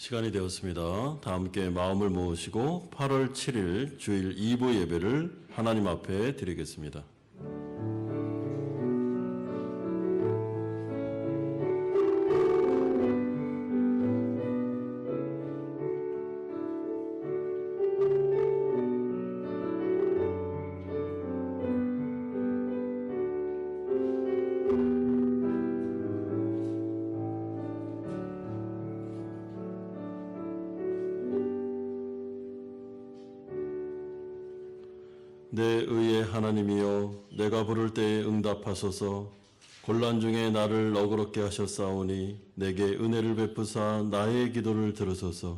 시간이 되었습니다. 다 함께 마음을 모으시고 8월 7일 주일 2부 예배를 하나님 앞에 드리겠습니다. 내 의의 하나님이여, 내가 부를 때에 응답하소서. 곤란 중에 나를 너그럽게 하셨사오니 내게 은혜를 베푸사 나의 기도를 들으소서.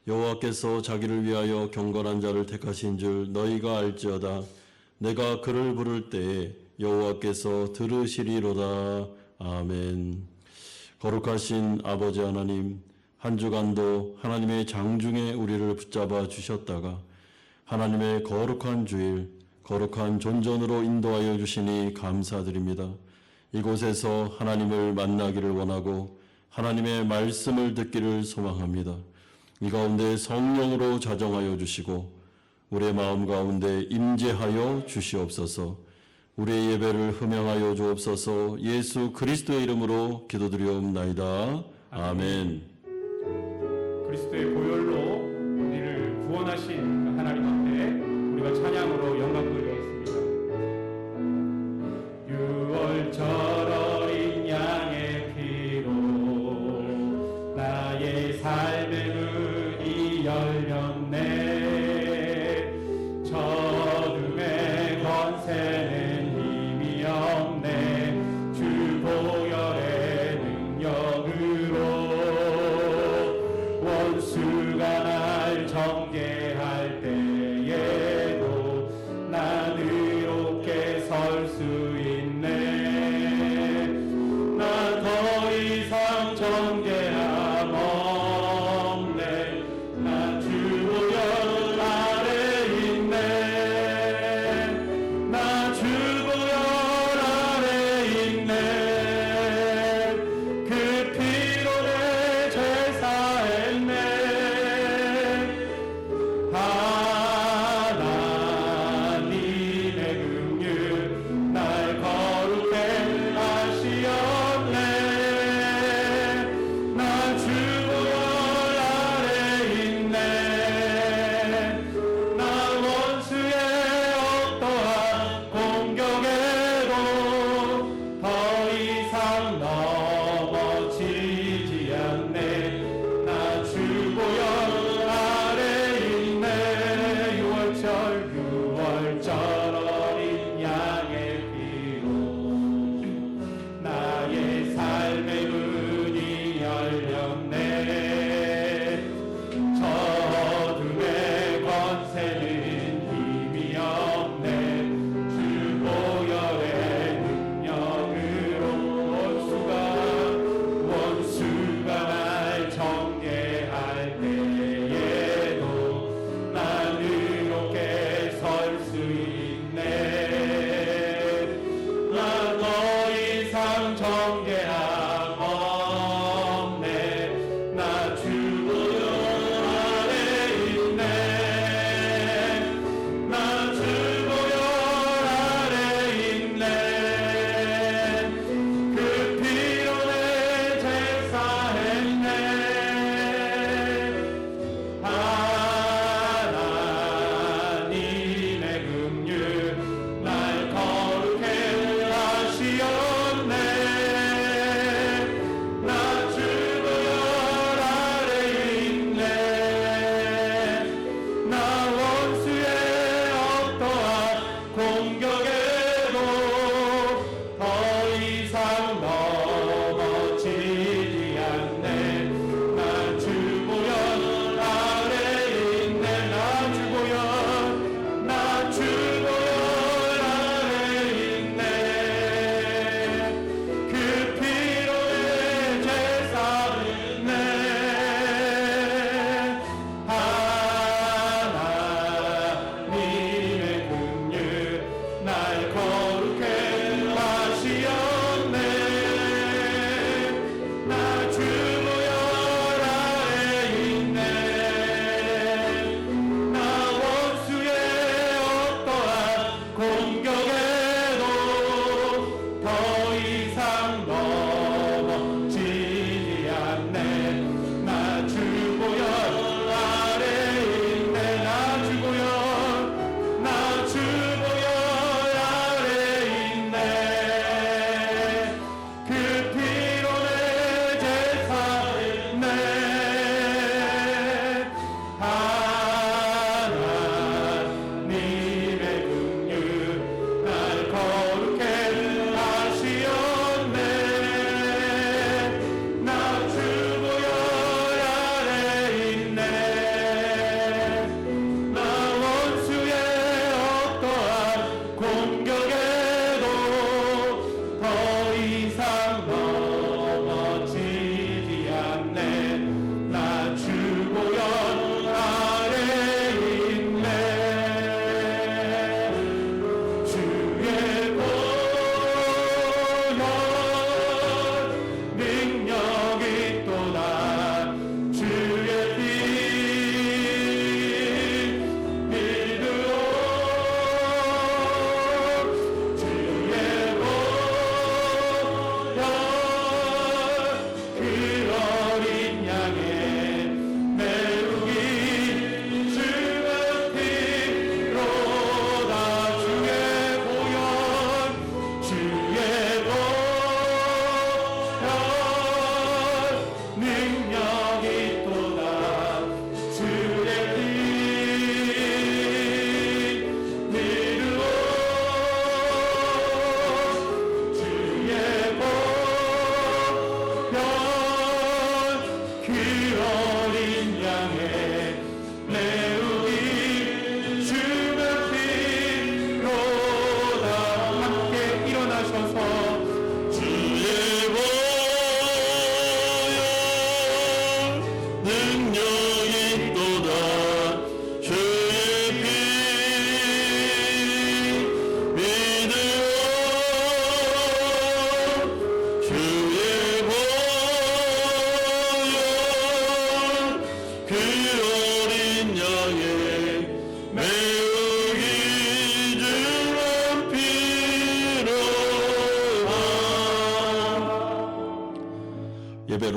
여호와께서 자기를 위하여 경건한 자를 택하신 줄 너희가 알지어다. 내가 그를 부를 때에 여호와께서 들으시리로다. 아멘. 거룩하신 아버지 하나님, 한 주간도 하나님의 장중에 우리를 붙잡아 주셨다가 하나님의 거룩한 주일, 거룩한 존전으로 인도하여 주시니 감사드립니다. 이곳에서 하나님을 만나기를 원하고 하나님의 말씀을 듣기를 소망합니다. 이 가운데 성령으로 자정하여 주시고 우리의 마음 가운데 임재하여 주시옵소서. 우리의 예배를 흠양하여 주옵소서. 예수 그리스도의 이름으로 기도드리옵나이다. 아멘. 그리스도의 보혈로 우리를 구원하신 그 하나님 앞에 우리가 찬양으로 영광 돌리겠습니다. 6월절 어린 양의 피로 나의 삶의 문이 열렸네. 저둠의 권세는 힘이 없네. 주 보혈의 능력으로 원수가 날 정죄할 때에도 난 의롭게 설 수 있네. 나 더 이상 정죄함 없네. 나 주 보혈 아래 있네. 나 주 보혈 아래 있네. 그 피로 내 죄 사했네.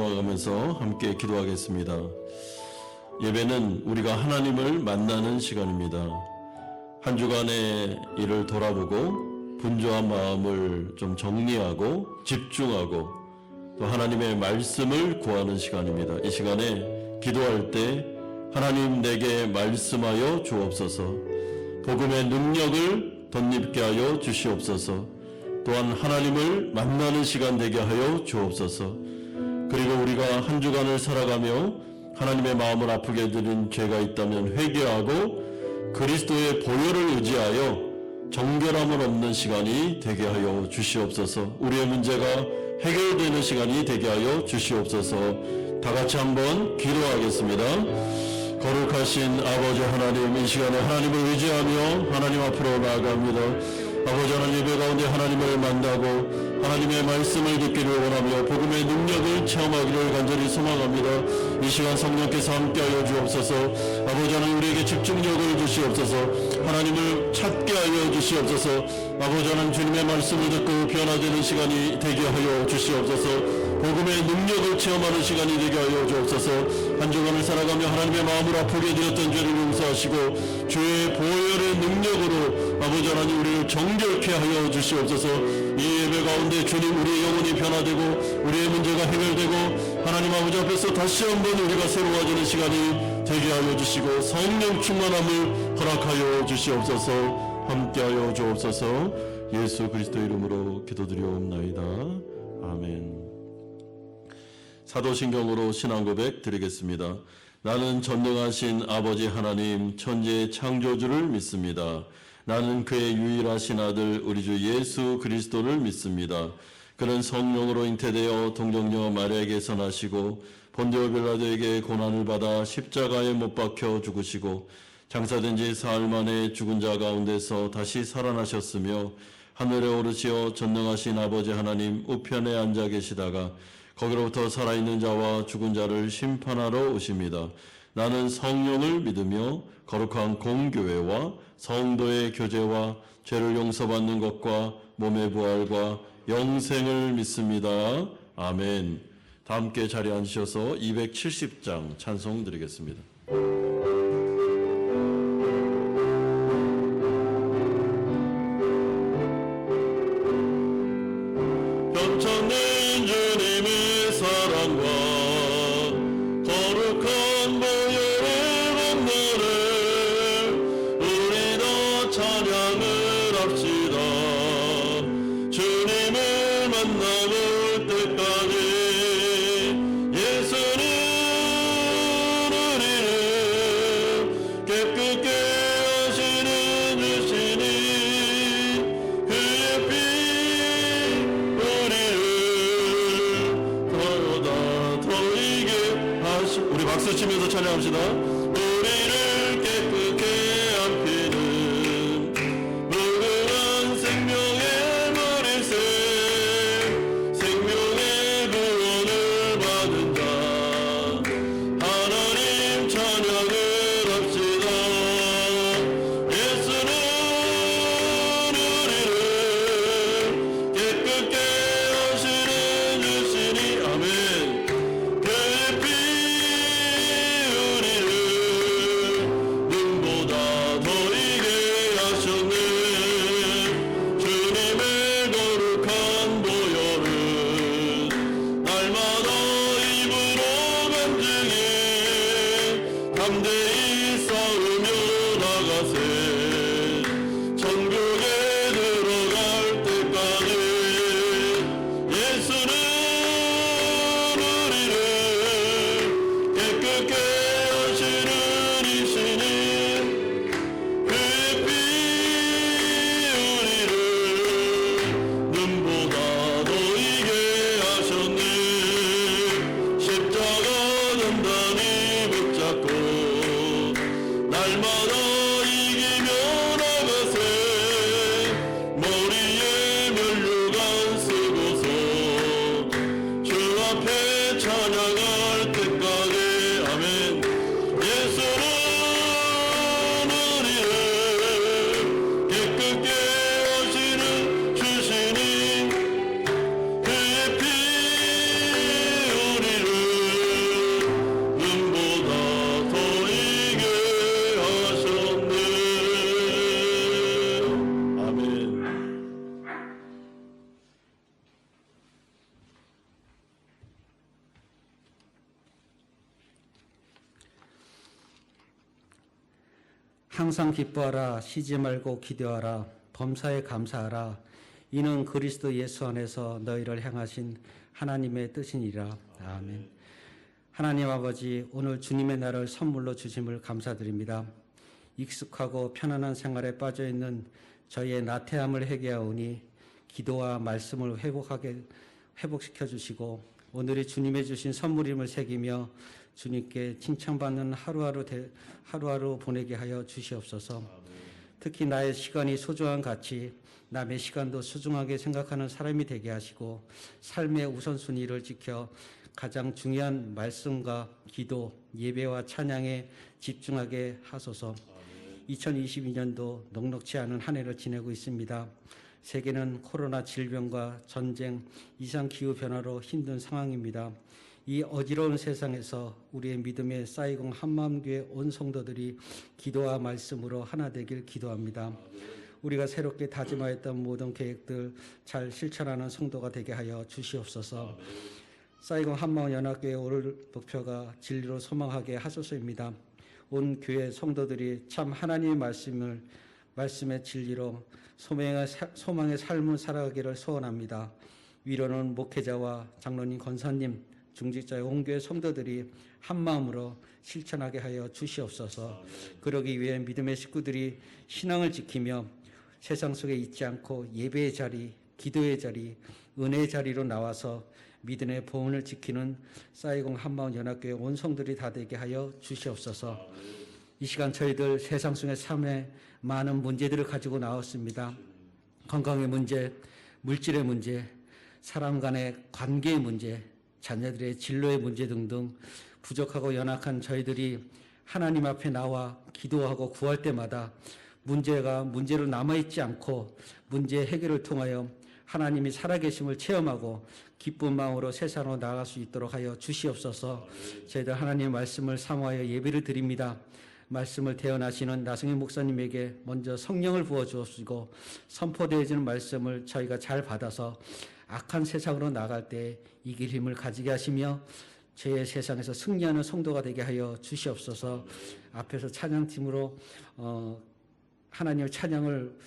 돌아가면서 함께 기도하겠습니다. 예배는 우리가 하나님을 만나는 시간입니다. 한 주간의 일을 돌아보고 분주한 마음을 좀 정리하고 집중하고 또 하나님의 말씀을 구하는 시간입니다. 이 시간에 기도할 때 하나님 내게 말씀하여 주옵소서, 복음의 능력을 덧입게 하여 주시옵소서, 또한 하나님을 만나는 시간 되게 하여 주옵소서. 그리고 우리가 한 주간을 살아가며 하나님의 마음을 아프게 드린 죄가 있다면 회개하고 그리스도의 보혈을 의지하여 정결함을 얻는 시간이 되게 하여 주시옵소서. 우리의 문제가 해결되는 시간이 되게 하여 주시옵소서. 다 같이 한번 기도하겠습니다. 거룩하신 아버지 하나님, 이 시간에 하나님을 의지하며 하나님 앞으로 나아갑니다. 아버지 하나님, 예배 가운데 하나님을 만나고 하나님의 말씀을 듣기를 원하며 복음의 능력을 체험하기를 간절히 소망합니다. 이 시간 성령께서 함께하여 주옵소서. 아버지 하나님, 우리에게 집중력을 주시옵소서. 하나님을 찾게 하여 주시옵소서. 아버지 하나님, 주님의 말씀을 듣고 변화되는 시간이 되게 하여 주시옵소서. 복음의 능력을 체험하는 시간이 되게 하여 주옵소서. 한 주간을 살아가며 하나님의 마음을 아프게 드렸던 죄를 용서하시고 주의 보혈의 능력으로 아버지 하나님 우리를 정결케 하여 주시옵소서. 이 예배 가운데 주님, 우리의 영혼이 변화되고 우리의 문제가 해결되고 하나님 아버지 앞에서 다시 한번 우리가 새로워지는 시간이 되게 하여 주시고 성령 충만함을 허락하여 주시옵소서. 함께하여 주옵소서. 예수 그리스도 이름으로 기도드리옵나이다. 아멘. 사도신경으로 신앙고백 드리겠습니다. 나는 전능하신 아버지 하나님 천지의 창조주를 믿습니다. 나는 그의 유일하신 아들 우리 주 예수 그리스도를 믿습니다. 그는 성령으로 잉태되어 동정녀 마리아에게서 나시고 본디오 빌라도에게 고난을 받아 십자가에 못 박혀 죽으시고 장사된 지 사흘 만에 죽은 자 가운데서 다시 살아나셨으며 하늘에 오르시어 전능하신 아버지 하나님 우편에 앉아 계시다가 거기로부터 살아있는 자와 죽은 자를 심판하러 오십니다. 나는 성령을 믿으며 거룩한 공교회와 성도의 교제와 죄를 용서받는 것과 몸의 부활과 영생을 믿습니다. 아멘. 다 함께 자리에 앉으셔서 270장 찬송 드리겠습니다. 넘쳐는 주님의 사랑과 거룩한 보혈의 권능을 우리 다 찬양을 합시다. 주님을 만나볼 때까지 예수는 우리를 깨끗게 하시는 주시니 그의 피 우리 박수 치면서 찬양합시다. 우리를 깨끗게 함피는 무궁한 생명의 머리새 생명의 구원을 받은 자 하나님 찬양을 합시다. 예수는 우리를 깨끗게 하시는 주시니 아멘. 그의 피 담대히 싸우며 나가세. 천국에 들어갈 때까지 예수는 우리를 깨끗게 하시는 이시니 그의 피 우리를 눈보다 보이게 하셨네. 십자가 단단히 붙잡고 날마다 이기며 나가세. 머리에 면류관 쓰고서 주 앞에 찬양할 때까지 아멘. 예수는 우리를 깨끗게 하시는 주시니 그의 피 우리를 항상 기뻐하라. 쉬지 말고 기도하라. 범사에 감사하라. 이는 그리스도 예수 안에서 너희를 향하신 하나님의 뜻이니라. 아멘. 하나님 아버지, 오늘 주님의 날을 선물로 주심을 감사드립니다. 익숙하고 편안한 생활에 빠져있는 저희의 나태함을 해결하오니 기도와 말씀을 회복시켜 주시고 오늘이 주님의 주신 선물임을 새기며 주님께 칭찬받는 하루하루 보내게 하여 주시옵소서. 특히 나의 시간이 소중한 가치, 남의 시간도 소중하게 생각하는 사람이 되게 하시고 삶의 우선순위를 지켜 가장 중요한 말씀과 기도, 예배와 찬양에 집중하게 하소서. 2022년도 넉넉지 않은 한 해를 지내고 있습니다. 세계는 코로나 질병과 전쟁, 이상기후 변화로 힘든 상황입니다. 이 어지러운 세상에서 우리의 믿음의 사이공 한마음교회 온 성도들이 기도와 말씀으로 하나 되길 기도합니다. 우리가 새롭게 다짐하였던 모든 계획들 잘 실천하는 성도가 되게 하여 주시옵소서. 사이공 한마음 연합교회 오늘 목표가 진리로 소망하게 하소서입니다. 온 교회 성도들이 참 하나님의 말씀의 진리로 소망의 삶을 살아가기를 소원합니다. 위로는 목회자와 장로님, 권사님, 중직자의 온교회 성도들이 한 마음으로 실천하게 하여 주시옵소서. 그러기 위해 믿음의 식구들이 신앙을 지키며 세상 속에 있지 않고 예배의 자리, 기도의 자리, 은혜의 자리로 나와서 믿음의 보훈을 지키는 사이공 한마음 연합교회 온 성들이 다 되게 하여 주시옵소서. 이 시간 저희들 세상 속의 삶에 많은 문제들을 가지고 나왔습니다. 건강의 문제, 물질의 문제, 사람 간의 관계의 문제, 자녀들의 진로의 문제 등등 부족하고 연약한 저희들이 하나님 앞에 나와 기도하고 구할 때마다 문제가 문제로 남아있지 않고 문제 해결을 통하여 하나님이 살아계심을 체험하고 기쁜 마음으로 세상으로 나아갈 수 있도록 하여 주시옵소서. 저희들 하나님의 말씀을 사모하여 예배를 드립니다. 말씀을 대언하시는 나성희 목사님에게 먼저 성령을 부어주옵시고 선포되어지는 말씀을 저희가 잘 받아서 악한 세상으로 나갈 때 이길 힘을 가지게 하시며 죄의 세상에서 승리하는 성도가 되게 하여 주시옵소서. 앞에서 찬양팀으로 하나님의 찬양을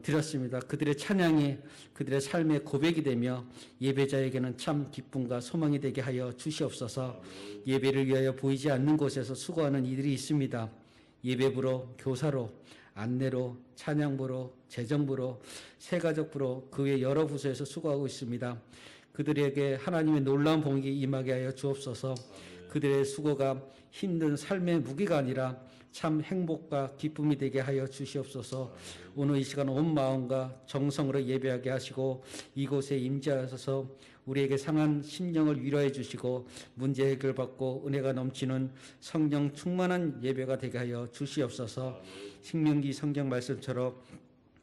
드렸습니다. 그들의 찬양이 그들의 삶의 고백이 되며 예배자에게는 참 기쁨과 소망이 되게 하여 주시옵소서. 예배를 위하여 보이지 않는 곳에서 수고하는 이들이 있습니다. 예배부로, 교사로, 안내로, 찬양부로, 재정부로, 세가족부로 그 외 여러 부서에서 수고하고 있습니다. 그들에게 하나님의 놀라운 봉이 임하게 하여 주옵소서. 그들의 수고가 힘든 삶의 무게가 아니라 참 행복과 기쁨이 되게 하여 주시옵소서. 오늘 이 시간 온 마음과 정성으로 예배하게 하시고 이곳에 임재하셔서 우리에게 상한 심령을 위로해 주시고 문제 해결받고 은혜가 넘치는 성령 충만한 예배가 되게 하여 주시옵소서. 신명기 성경 말씀처럼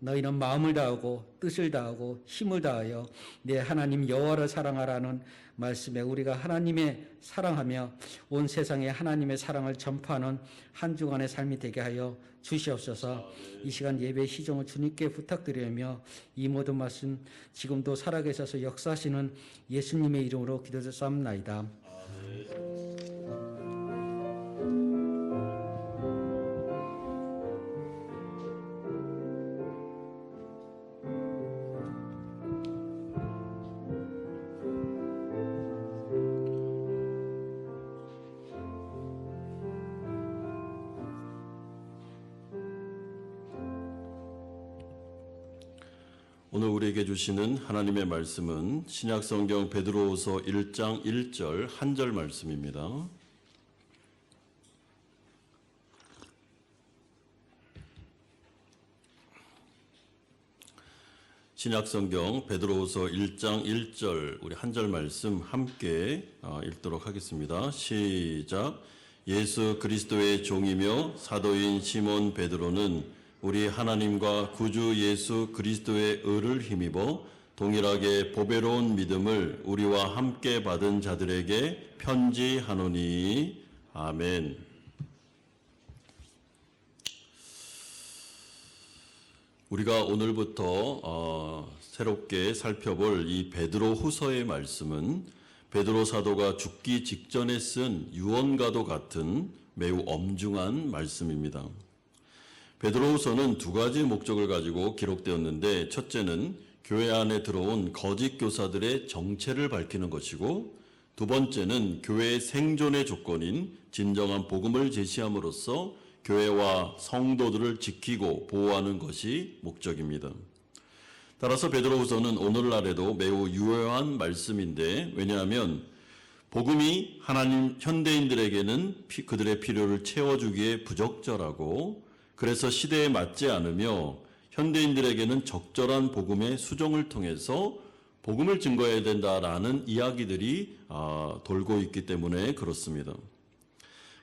너희는 마음을 다하고 뜻을 다하고 힘을 다하여 내 하나님 여호와를 사랑하라는 말씀에 우리가 하나님의 사랑하며 온 세상에 하나님의 사랑을 전파하는 한 주간의 삶이 되게 하여 주시옵소서. 이 시간 예배 시종을 주님께 부탁드리며 이 모든 말씀 지금도 살아계셔서 역사하시는 예수님의 이름으로 기도드렸사옵나이다. 오늘 우리에게 주시는 하나님의 말씀은 신약성경 베드로후서 1장 1절 한 절 말씀입니다. 신약성경 베드로후서 1장 1절 우리 한 절 말씀 함께 읽도록 하겠습니다. 시작. 예수 그리스도의 종이며 사도인 시몬 베드로는 우리 하나님과 구주 예수 그리스도의 의를 힘입어 동일하게 보배로운 믿음을 우리와 함께 받은 자들에게 편지하노니. 아멘. 우리가 오늘부터 새롭게 살펴볼 이 베드로 후서의 말씀은 베드로 사도가 죽기 직전에 쓴 유언과도 같은 매우 엄중한 말씀입니다. 베드로후서는 두 가지 목적을 가지고 기록되었는데, 첫째는 교회 안에 들어온 거짓 교사들의 정체를 밝히는 것이고, 두 번째는 교회의 생존의 조건인 진정한 복음을 제시함으로써 교회와 성도들을 지키고 보호하는 것이 목적입니다. 따라서 베드로후서는 오늘날에도 매우 유효한 말씀인데, 왜냐하면 복음이 하나님 현대인들에게는 그들의 필요를 채워주기에 부적절하고, 그래서 시대에 맞지 않으며 현대인들에게는 적절한 복음의 수정을 통해서 복음을 증거해야 된다라는 이야기들이 돌고 있기 때문에 그렇습니다.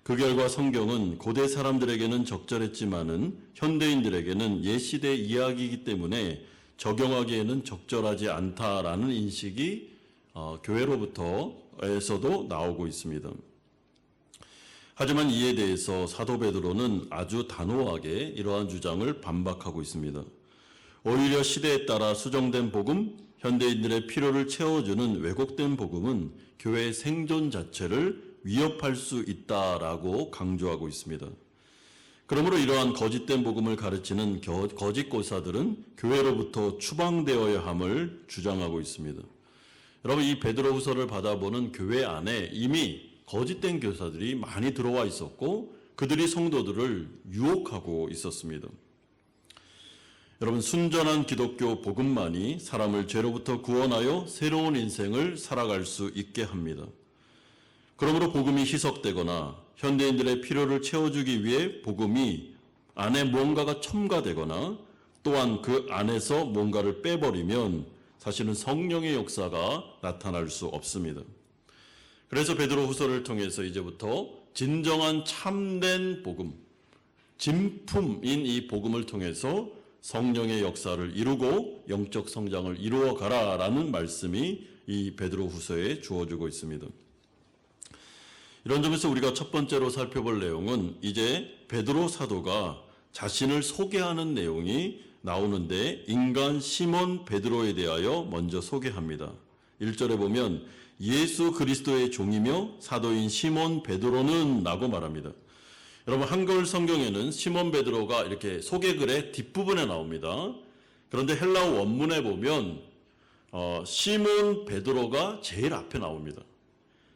그 결과 성경은 고대 사람들에게는 적절했지만은 현대인들에게는 옛시대 이야기이기 때문에 적용하기에는 적절하지 않다라는 인식이 교회로부터에서도 나오고 있습니다. 하지만 이에 대해서 사도 베드로는 아주 단호하게 이러한 주장을 반박하고 있습니다. 오히려 시대에 따라 수정된 복음, 현대인들의 필요를 채워주는 왜곡된 복음은 교회의 생존 자체를 위협할 수 있다라고 강조하고 있습니다. 그러므로 이러한 거짓된 복음을 가르치는 거짓 교사들은 교회로부터 추방되어야 함을 주장하고 있습니다. 여러분, 이 베드로후서를 받아보는 교회 안에 이미 거짓된 교사들이 많이 들어와 있었고 그들이 성도들을 유혹하고 있었습니다. 여러분, 순전한 기독교 복음만이 사람을 죄로부터 구원하여 새로운 인생을 살아갈 수 있게 합니다. 그러므로 복음이 희석되거나 현대인들의 필요를 채워주기 위해 복음이 안에 무언가가 첨가되거나 또한 그 안에서 뭔가를 빼버리면 사실은 성령의 역사가 나타날 수 없습니다. 그래서 베드로후서를 통해서 이제부터 진정한 참된 복음, 진품인 이 복음을 통해서 성령의 역사를 이루고 영적 성장을 이루어 가라라는 말씀이 이 베드로후서에 주어지고 있습니다. 이런 점에서 우리가 첫 번째로 살펴볼 내용은 이제 베드로 사도가 자신을 소개하는 내용이 나오는데, 인간 시몬 베드로에 대하여 먼저 소개합니다. 1절에 보면 예수 그리스도의 종이며 사도인 시몬 베드로는 라고 말합니다. 여러분, 한글 성경에는 시몬 베드로가 이렇게 소개글의 뒷부분에 나옵니다. 그런데 헬라어 원문에 보면 시몬 베드로가 제일 앞에 나옵니다.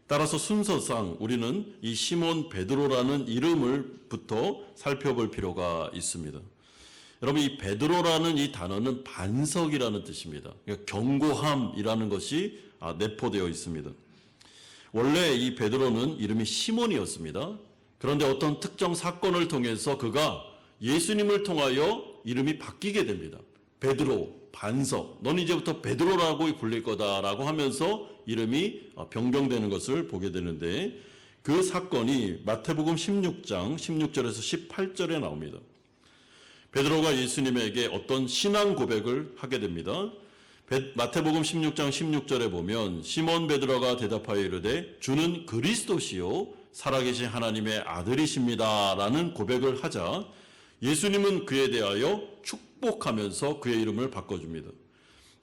따라서 순서상 우리는 이 시몬 베드로라는 이름을부터 살펴볼 필요가 있습니다. 여러분, 이 베드로라는 이 단어는 반석이라는 뜻입니다. 그러니까 견고함이라는 것이 내포되어 있습니다. 원래 이 베드로는 이름이 시몬이었습니다. 그런데 어떤 특정 사건을 통해서 그가 예수님을 통하여 이름이 바뀌게 됩니다. 베드로, 반석, 넌 이제부터 베드로라고 불릴 거다라고 하면서 이름이 변경되는 것을 보게 되는데, 그 사건이 마태복음 16장 16절에서 18절에 나옵니다. 베드로가 예수님에게 어떤 신앙 고백을 하게 됩니다. 마태복음 16장 16절에 보면 시몬 베드로가 대답하여 이르되 주는 그리스도시요 살아계신 하나님의 아들이십니다 라는 고백을 하자 예수님은 그에 대하여 축복하면서 그의 이름을 바꿔줍니다.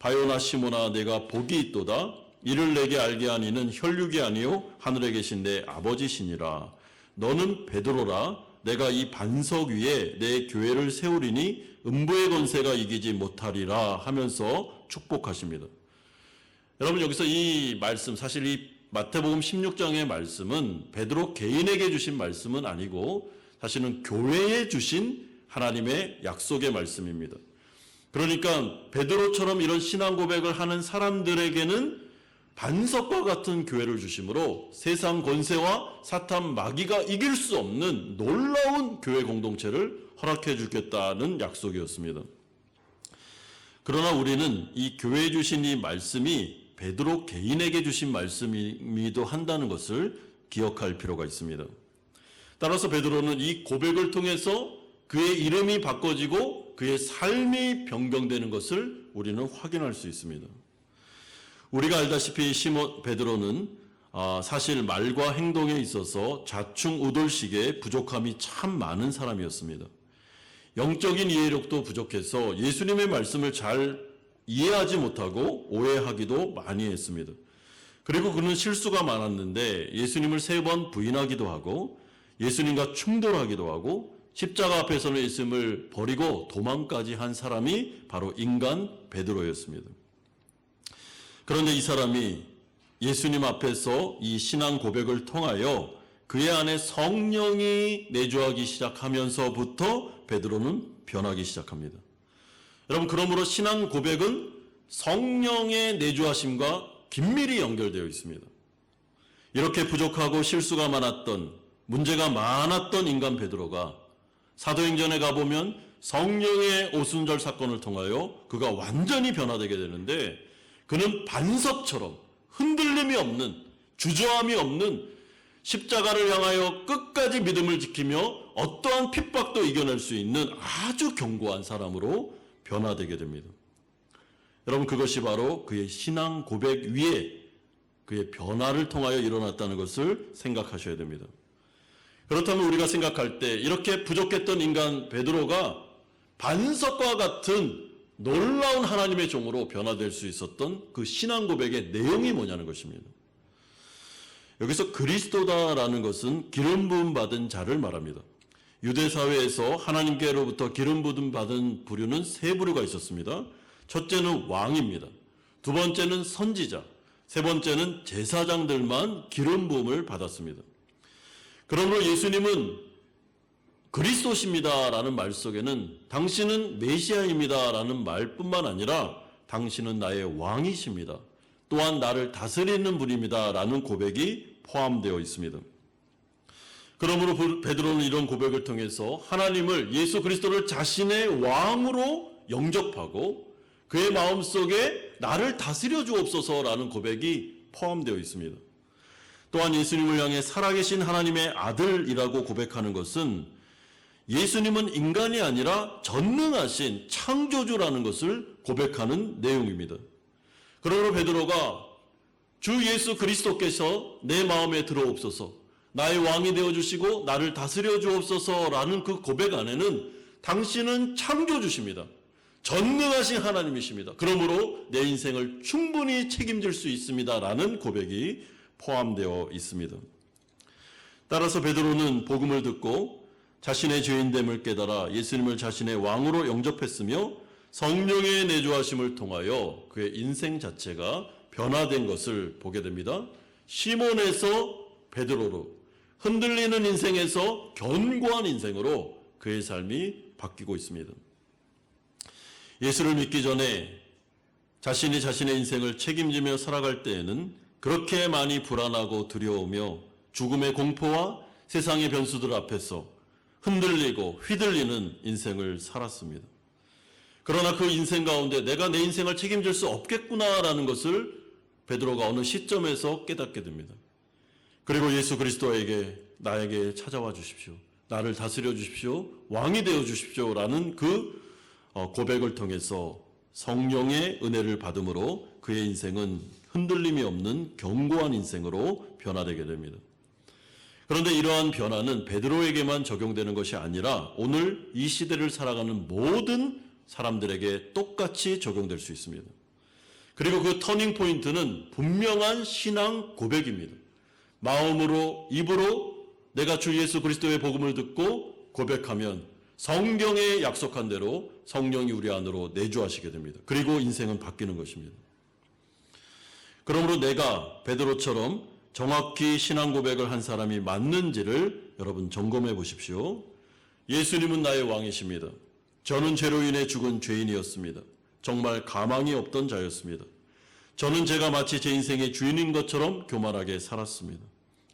바요나 시몬아, 내가 복이 있도다. 이를 내게 알게 한 이는 혈육이 아니요 하늘에 계신 내 아버지시니라. 너는 베드로라. 내가 이 반석 위에 내 교회를 세우리니 음부의 권세가 이기지 못하리라 하면서 축복하십니다. 여러분, 여기서 이 말씀, 사실 이 마태복음 16장의 말씀은 베드로 개인에게 주신 말씀은 아니고 사실은 교회에 주신 하나님의 약속의 말씀입니다. 그러니까 베드로처럼 이런 신앙 고백을 하는 사람들에게는 반석과 같은 교회를 주심으로 세상 권세와 사탄 마귀가 이길 수 없는 놀라운 교회 공동체를 허락해 주겠다는 약속이었습니다. 그러나 우리는 이 교회에 주신 이 말씀이 베드로 개인에게 주신 말씀이기도 한다는 것을 기억할 필요가 있습니다. 따라서 베드로는 이 고백을 통해서 그의 이름이 바꿔지고 그의 삶이 변경되는 것을 우리는 확인할 수 있습니다. 우리가 알다시피 시몬 베드로는 사실 말과 행동에 있어서 좌충우돌식의 부족함이 참 많은 사람이었습니다. 영적인 이해력도 부족해서 예수님의 말씀을 잘 이해하지 못하고 오해하기도 많이 했습니다. 그리고 그는 실수가 많았는데 예수님을 3번 부인하기도 하고 예수님과 충돌하기도 하고 십자가 앞에서는 예수님을 버리고 도망까지 한 사람이 바로 인간 베드로였습니다. 그런데 이 사람이 예수님 앞에서 이 신앙 고백을 통하여 그의 안에 성령이 내주하기 시작하면서부터 베드로는 변하기 시작합니다. 여러분, 그러므로 신앙 고백은 성령의 내주하심과 긴밀히 연결되어 있습니다. 이렇게 부족하고 실수가 많았던, 문제가 많았던 인간 베드로가 사도행전에 가보면 성령의 오순절 사건을 통하여 그가 완전히 변화되게 되는데, 그는 반석처럼 흔들림이 없는, 주저함이 없는 십자가를 향하여 끝까지 믿음을 지키며 어떠한 핍박도 이겨낼 수 있는 아주 견고한 사람으로 변화되게 됩니다. 여러분, 그것이 바로 그의 신앙 고백 위에 그의 변화를 통하여 일어났다는 것을 생각하셔야 됩니다. 그렇다면 우리가 생각할 때 이렇게 부족했던 인간 베드로가 반석과 같은 놀라운 하나님의 종으로 변화될 수 있었던 그 신앙 고백의 내용이 뭐냐는 것입니다. 여기서 그리스도다라는 것은 기름 부음 받은 자를 말합니다. 유대 사회에서 하나님께로부터 기름 부음 받은 부류는 세 부류가 있었습니다. 첫째는 왕입니다. 두 번째는 선지자, 세 번째는 제사장들만 기름 부음을 받았습니다. 그러므로 예수님은 그리스도십니다라는 말 속에는 당신은 메시아입니다라는 말뿐만 아니라 당신은 나의 왕이십니다. 또한 나를 다스리는 분입니다라는 고백이 포함되어 있습니다. 그러므로 베드로는 이런 고백을 통해서 하나님을, 예수 그리스도를 자신의 왕으로 영접하고 그의 마음속에 나를 다스려 주옵소서라는 고백이 포함되어 있습니다. 또한 예수님을 향해 살아계신 하나님의 아들이라고 고백하는 것은 예수님은 인간이 아니라 전능하신 창조주라는 것을 고백하는 내용입니다. 그러므로 베드로가 주 예수 그리스도께서 내 마음에 들어옵소서, 나의 왕이 되어주시고 나를 다스려 주옵소서라는 그 고백 안에는 당신은 창조주십니다. 전능하신 하나님이십니다. 그러므로 내 인생을 충분히 책임질 수 있습니다라는 고백이 포함되어 있습니다. 따라서 베드로는 복음을 듣고 자신의 죄인됨을 깨달아 예수님을 자신의 왕으로 영접했으며 성령의 내주하심을 통하여 그의 인생 자체가 변화된 것을 보게 됩니다. 시몬에서 베드로로, 흔들리는 인생에서 견고한 인생으로 그의 삶이 바뀌고 있습니다. 예수를 믿기 전에 자신이 자신의 인생을 책임지며 살아갈 때에는 그렇게 많이 불안하고 두려우며 죽음의 공포와 세상의 변수들 앞에서 흔들리고 휘둘리는 인생을 살았습니다. 그러나 그 인생 가운데 내가 내 인생을 책임질 수 없겠구나라는 것을 베드로가 어느 시점에서 깨닫게 됩니다. 그리고 예수 그리스도에게 나에게 찾아와 주십시오, 나를 다스려 주십시오, 왕이 되어 주십시오라는 그 고백을 통해서 성령의 은혜를 받음으로 그의 인생은 흔들림이 없는 견고한 인생으로 변화되게 됩니다. 그런데 이러한 변화는 베드로에게만 적용되는 것이 아니라 오늘 이 시대를 살아가는 모든 사람들에게 똑같이 적용될 수 있습니다. 그리고 그 터닝 포인트는 분명한 신앙 고백입니다. 마음으로, 입으로 내가 주 예수 그리스도의 복음을 듣고 고백하면 성경에 약속한 대로 성령이 우리 안으로 내주하시게 됩니다. 그리고 인생은 바뀌는 것입니다. 그러므로 내가 베드로처럼 정확히 신앙 고백을 한 사람이 맞는지를 여러분 점검해 보십시오. 예수님은 나의 왕이십니다. 저는 죄로 인해 죽은 죄인이었습니다. 정말 가망이 없던 자였습니다. 저는 제가 마치 제 인생의 주인인 것처럼 교만하게 살았습니다.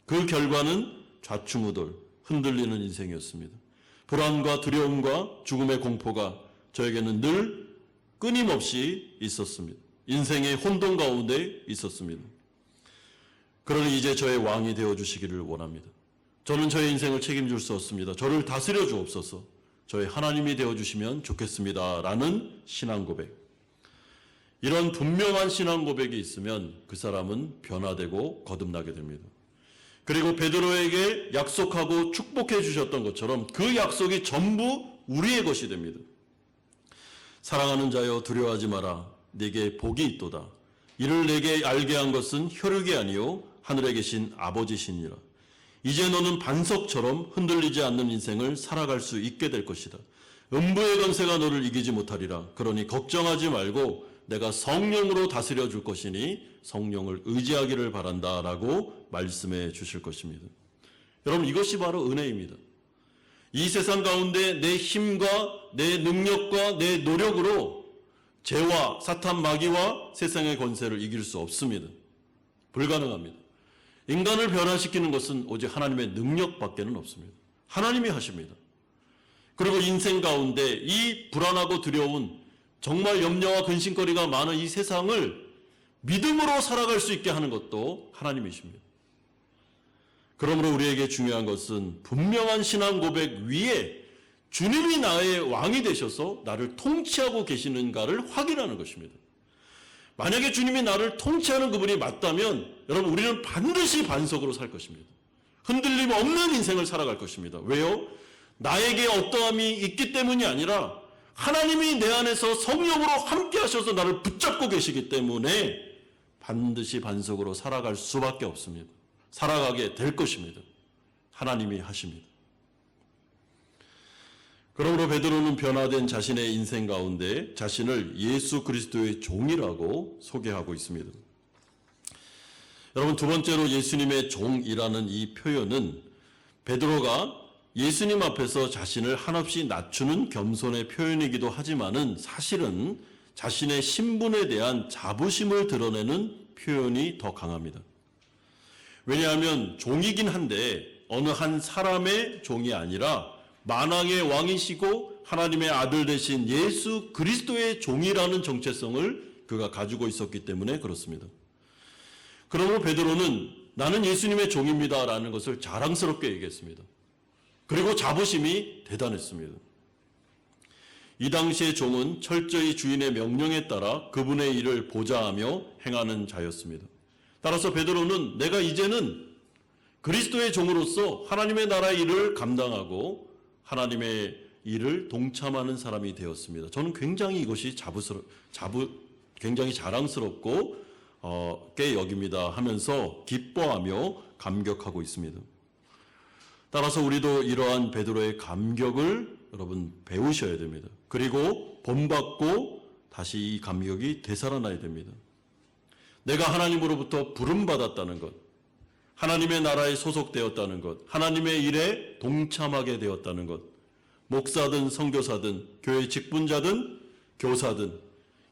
그 결과는 좌충우돌, 흔들리는 인생이었습니다. 불안과 두려움과 죽음의 공포가 저에게는 늘 끊임없이 있었습니다. 인생의 혼돈 가운데 있었습니다. 그러니 이제 저의 왕이 되어주시기를 원합니다. 저는 저의 인생을 책임질 수 없습니다. 저를 다스려 주옵소서. 저의 하나님이 되어주시면 좋겠습니다. 라는 신앙 고백. 이런 분명한 신앙 고백이 있으면 그 사람은 변화되고 거듭나게 됩니다. 그리고 베드로에게 약속하고 축복해 주셨던 것처럼 그 약속이 전부 우리의 것이 됩니다. 사랑하는 자여 두려워하지 마라. 네게 복이 있도다. 이를 내게 알게 한 것은 혈육이 아니요 하늘에 계신 아버지시니라. 이제 너는 반석처럼 흔들리지 않는 인생을 살아갈 수 있게 될 것이다. 음부의 권세가 너를 이기지 못하리라. 그러니 걱정하지 말고 내가 성령으로 다스려 줄 것이니 성령을 의지하기를 바란다 라고 말씀해 주실 것입니다. 여러분, 이것이 바로 은혜입니다. 이 세상 가운데 내 힘과 내 능력과 내 노력으로 죄와 사탄 마귀와 세상의 권세를 이길 수 없습니다. 불가능합니다. 인간을 변화시키는 것은 오직 하나님의 능력밖에는 없습니다. 하나님이 하십니다. 그리고 인생 가운데 이 불안하고 두려운 정말 염려와 근심거리가 많은 이 세상을 믿음으로 살아갈 수 있게 하는 것도 하나님이십니다. 그러므로 우리에게 중요한 것은 분명한 신앙 고백 위에 주님이 나의 왕이 되셔서 나를 통치하고 계시는가를 확인하는 것입니다. 만약에 주님이 나를 통치하는 그분이 맞다면 여러분, 우리는 반드시 반석으로 살 것입니다. 흔들림 없는 인생을 살아갈 것입니다. 왜요? 나에게 어떠함이 있기 때문이 아니라 하나님이 내 안에서 성령으로 함께 하셔서 나를 붙잡고 계시기 때문에 반드시 반석으로 살아갈 수밖에 없습니다. 살아가게 될 것입니다. 하나님이 하십니다. 그러므로 베드로는 변화된 자신의 인생 가운데 자신을 예수 그리스도의 종이라고 소개하고 있습니다. 여러분, 두 번째로 예수님의 종이라는 이 표현은 베드로가 예수님 앞에서 자신을 한없이 낮추는 겸손의 표현이기도 하지만은 사실은 자신의 신분에 대한 자부심을 드러내는 표현이 더 강합니다. 왜냐하면 종이긴 한데 어느 한 사람의 종이 아니라 만왕의 왕이시고 하나님의 아들 되신 예수 그리스도의 종이라는 정체성을 그가 가지고 있었기 때문에 그렇습니다. 그러므로 베드로는 나는 예수님의 종입니다라는 것을 자랑스럽게 얘기했습니다. 그리고 자부심이 대단했습니다. 이 당시의 종은 철저히 주인의 명령에 따라 그분의 일을 보좌하며 행하는 자였습니다. 따라서 베드로는 내가 이제는 그리스도의 종으로서 하나님의 나라의 일을 감당하고 하나님의 일을 동참하는 사람이 되었습니다. 저는 굉장히 이것이 굉장히 자랑스럽고 꽤 여깁니다 하면서 기뻐하며 감격하고 있습니다. 따라서 우리도 이러한 베드로의 감격을 여러분 배우셔야 됩니다. 그리고 본받고 다시 이 감격이 되살아나야 됩니다. 내가 하나님으로부터 부름받았다는 것, 하나님의 나라에 소속되었다는 것, 하나님의 일에 동참하게 되었다는 것, 목사든 선교사든 교회 직분자든 교사든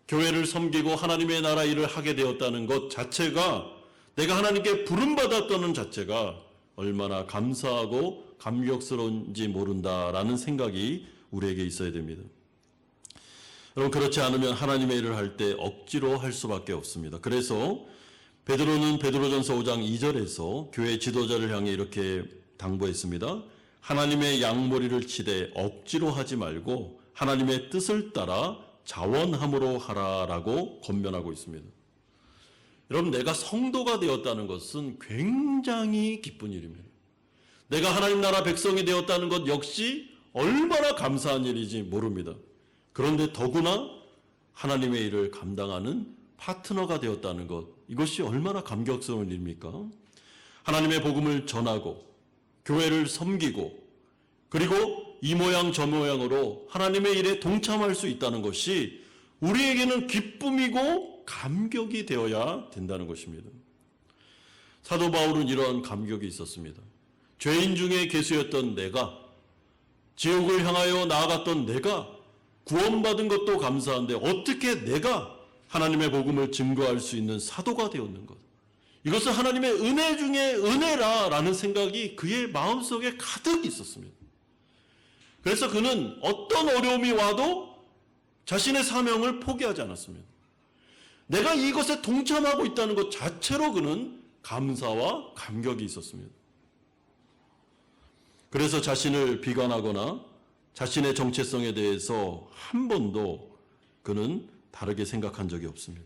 교회를 섬기고 하나님의 나라 일을 하게 되었다는 것 자체가, 내가 하나님께 부름받았다는 자체가 얼마나 감사하고 감격스러운지 모른다라는 생각이 우리에게 있어야 됩니다. 여러분, 그렇지 않으면 하나님의 일을 할 때 억지로 할 수밖에 없습니다. 그래서 베드로는 베드로전서 5장 2절에서 교회 지도자를 향해 이렇게 당부했습니다. 하나님의 양머리를 치되 억지로 하지 말고 하나님의 뜻을 따라 자원함으로 하라라고 권면하고 있습니다. 여러분, 내가 성도가 되었다는 것은 굉장히 기쁜 일입니다. 내가 하나님 나라 백성이 되었다는 것 역시 얼마나 감사한 일인지 모릅니다. 그런데 더구나 하나님의 일을 감당하는 파트너가 되었다는 것, 이것이 얼마나 감격스러운 일입니까? 하나님의 복음을 전하고 교회를 섬기고 그리고 이 모양 저 모양으로 하나님의 일에 동참할 수 있다는 것이 우리에게는 기쁨이고 감격이 되어야 된다는 것입니다. 사도 바울은 이러한 감격이 있었습니다. 죄인 중에 괴수였던 내가, 지옥을 향하여 나아갔던 내가 구원받은 것도 감사한데 어떻게 내가 하나님의 복음을 증거할 수 있는 사도가 되었는 것, 이것은 하나님의 은혜 중에 은혜라라는 생각이 그의 마음속에 가득 있었습니다. 그래서 그는 어떤 어려움이 와도 자신의 사명을 포기하지 않았습니다. 내가 이것에 동참하고 있다는 것 자체로 그는 감사와 감격이 있었습니다. 그래서 자신을 비관하거나 자신의 정체성에 대해서 한 번도 그는 다르게 생각한 적이 없습니다.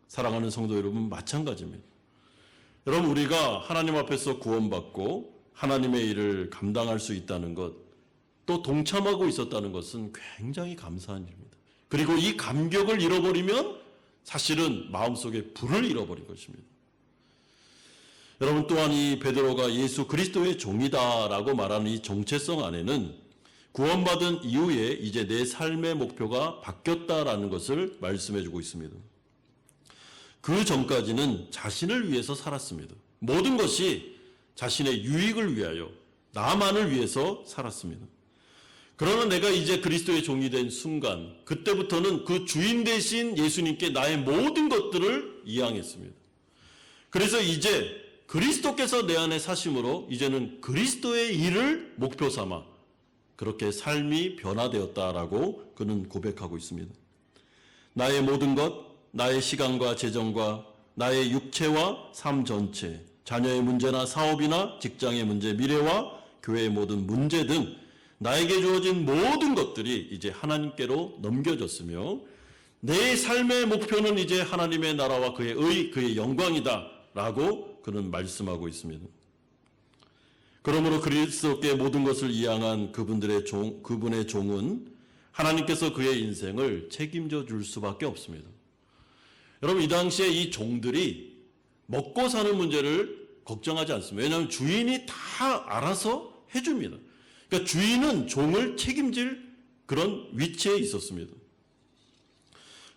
사랑하는 성도 여러분, 마찬가지입니다. 여러분, 우리가 하나님 앞에서 구원받고 하나님의 일을 감당할 수 있다는 것, 또 동참하고 있었다는 것은 굉장히 감사한 일입니다. 그리고 이 감격을 잃어버리면 사실은 마음속에 불을 잃어버린 것입니다. 여러분 또한 이 베드로가 예수 그리스도의 종이다라고 말하는 이 정체성 안에는 구원받은 이후에 이제 내 삶의 목표가 바뀌었다라는 것을 말씀해 주고 있습니다. 그 전까지는 자신을 위해서 살았습니다. 모든 것이 자신의 유익을 위하여 나만을 위해서 살았습니다. 그러나 내가 이제 그리스도의 종이 된 순간 그때부터는 그 주인 되신 예수님께 나의 모든 것들을 이양했습니다. 그래서 이제 그리스도께서 내 안에 사심으로 이제는 그리스도의 일을 목표 삼아 그렇게 삶이 변화되었다라고 그는 고백하고 있습니다. 나의 모든 것, 나의 시간과 재정과 나의 육체와 삶 전체, 자녀의 문제나 사업이나 직장의 문제, 미래와 교회의 모든 문제 등 나에게 주어진 모든 것들이 이제 하나님께로 넘겨졌으며 내 삶의 목표는 이제 하나님의 나라와 그의 의, 그의 영광이다라고 그는 말씀하고 있습니다. 그러므로 그리스도께 모든 것을 이양한 그분의 종은 하나님께서 그의 인생을 책임져 줄 수밖에 없습니다. 여러분 이 당시에 이 종들이 먹고 사는 문제를 걱정하지 않습니다. 왜냐하면 주인이 다 알아서 해줍니다. 그러니까 주인은 종을 책임질 그런 위치에 있었습니다.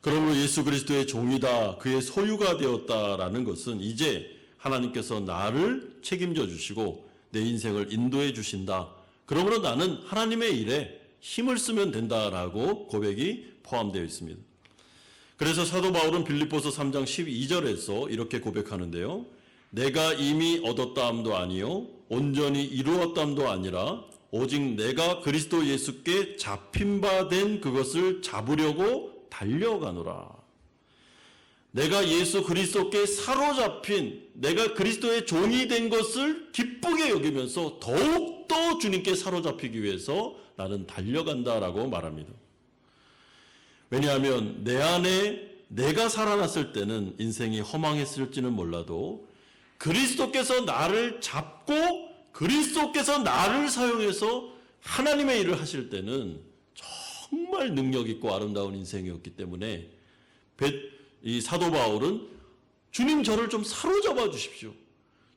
그러므로 예수 그리스도의 종이다, 그의 소유가 되었다라는 것은 이제 하나님께서 나를 책임져 주시고 내 인생을 인도해 주신다. 그러므로 나는 하나님의 일에 힘을 쓰면 된다라고 고백이 포함되어 있습니다. 그래서 사도 바울은 빌립보서 3장 12절에서 이렇게 고백하는데요. 내가 이미 얻었다함도 아니요 온전히 이루었다함도 아니라 오직 내가 그리스도 예수께 잡힌 바 된 그것을 잡으려고 달려가노라. 내가 예수 그리스도께 사로잡힌 내가 그리스도의 종이 된 것을 기쁘게 여기면서 더욱더 주님께 사로잡히기 위해서 나는 달려간다라고 말합니다. 왜냐하면 내 안에 내가 살아났을 때는 인생이 허망했을지는 몰라도 그리스도께서 나를 잡고 그리스도께서 나를 사용해서 하나님의 일을 하실 때는 정말 능력 있고 아름다운 인생이었기 때문에 이 사도 바울은 주님 저를 좀 사로잡아 주십시오.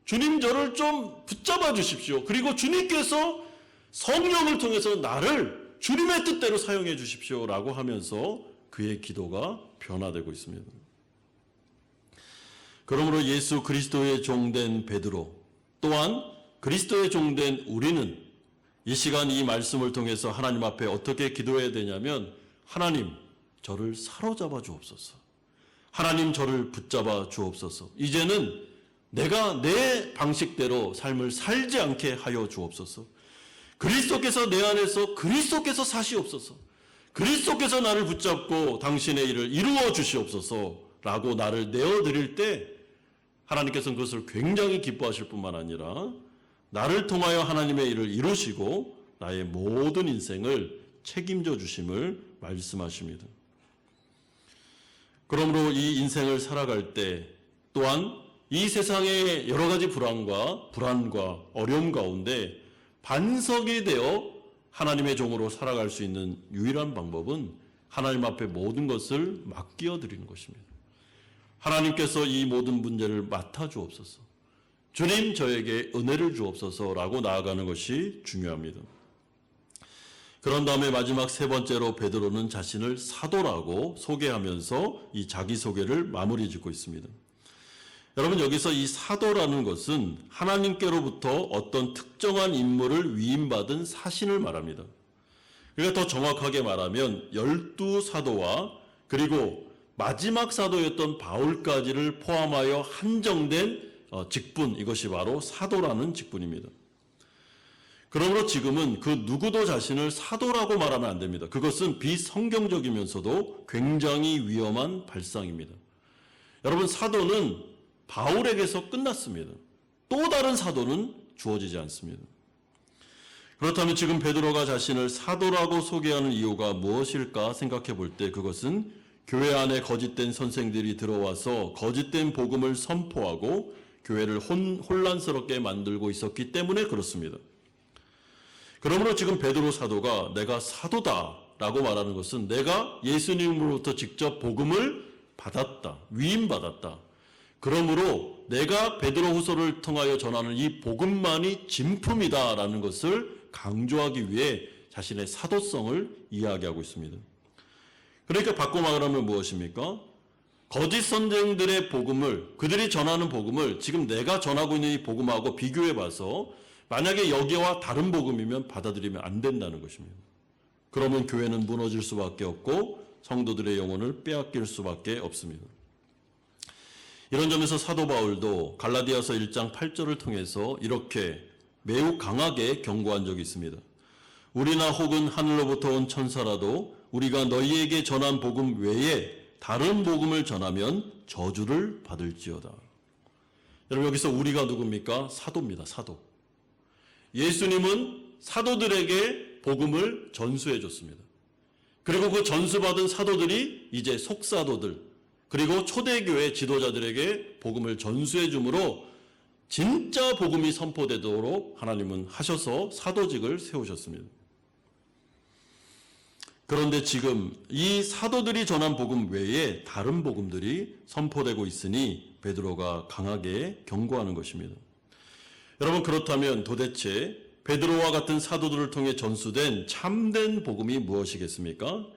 주님 저를 좀 붙잡아 주십시오. 그리고 주님께서 성령을 통해서 나를 주님의 뜻대로 사용해 주십시오라고 하면서 그의 기도가 변화되고 있습니다. 그러므로 예수 그리스도의 종된 베드로 또한 그리스도의 종된 우리는 이 시간 이 말씀을 통해서 하나님 앞에 어떻게 기도해야 되냐면 하나님 저를 사로잡아 주옵소서. 하나님 저를 붙잡아 주옵소서. 이제는 내가 내 방식대로 삶을 살지 않게 하여 주옵소서. 그리스도께서 내 안에서 그리스도께서 사시옵소서. 그리스도께서 나를 붙잡고 당신의 일을 이루어 주시옵소서라고 나를 내어드릴 때 하나님께서는 그것을 굉장히 기뻐하실 뿐만 아니라 나를 통하여 하나님의 일을 이루시고 나의 모든 인생을 책임져 주심을 말씀하십니다. 그러므로 이 인생을 살아갈 때 또한 이 세상의 여러 가지 불안과 어려움 가운데 반석이 되어 하나님의 종으로 살아갈 수 있는 유일한 방법은 하나님 앞에 모든 것을 맡겨 드리는 것입니다. 하나님께서 이 모든 문제를 맡아 주옵소서. 주님 저에게 은혜를 주옵소서라고 나아가는 것이 중요합니다. 그런 다음에 마지막 세 번째로 베드로는 자신을 사도라고 소개하면서 이 자기소개를 마무리 짓고 있습니다. 여러분 여기서 이 사도라는 것은 하나님께로부터 어떤 특정한 인물을 위임받은 사신을 말합니다. 그러니까 더 정확하게 말하면 12사도와 그리고 마지막 사도였던 바울까지를 포함하여 한정된 직분, 이것이 바로 사도라는 직분입니다. 그러므로 지금은 그 누구도 자신을 사도라고 말하면 안 됩니다. 그것은 비성경적이면서도 굉장히 위험한 발상입니다. 여러분 사도는 바울에게서 끝났습니다. 또 다른 사도는 주어지지 않습니다. 그렇다면 지금 베드로가 자신을 사도라고 소개하는 이유가 무엇일까 생각해 볼 때 그것은 교회 안에 거짓된 선생들이 들어와서 거짓된 복음을 선포하고 교회를 혼란스럽게 만들고 있었기 때문에 그렇습니다. 그러므로 지금 베드로 사도가 내가 사도다라고 말하는 것은 내가 예수님으로부터 직접 복음을 받았다, 위임받았다. 그러므로 내가 베드로후서를 통하여 전하는 이 복음만이 진품이다라는 것을 강조하기 위해 자신의 사도성을 이야기하고 있습니다. 그러니까 바꿔 말하면 무엇입니까? 거짓 선생들의 복음을, 그들이 전하는 복음을 지금 내가 전하고 있는 이 복음하고 비교해 봐서 만약에 여기와 다른 복음이면 받아들이면 안 된다는 것입니다. 그러면 교회는 무너질 수밖에 없고 성도들의 영혼을 빼앗길 수밖에 없습니다. 이런 점에서 사도 바울도 갈라디아서 1장 8절을 통해서 이렇게 매우 강하게 경고한 적이 있습니다. 우리나 혹은 하늘로부터 온 천사라도 우리가 너희에게 전한 복음 외에 다른 복음을 전하면 저주를 받을지어다. 여러분, 여기서 우리가 누굽니까? 사도입니다. 사도. 예수님은 사도들에게 복음을 전수해 줬습니다. 그리고 그 전수받은 사도들이 이제 속사도들, 그리고 초대교회 지도자들에게 복음을 전수해 주므로 진짜 복음이 선포되도록 하나님은 하셔서 사도직을 세우셨습니다. 그런데 지금 이 사도들이 전한 복음 외에 다른 복음들이 선포되고 있으니 베드로가 강하게 경고하는 것입니다. 여러분, 그렇다면 도대체 베드로와 같은 사도들을 통해 전수된 참된 복음이 무엇이겠습니까?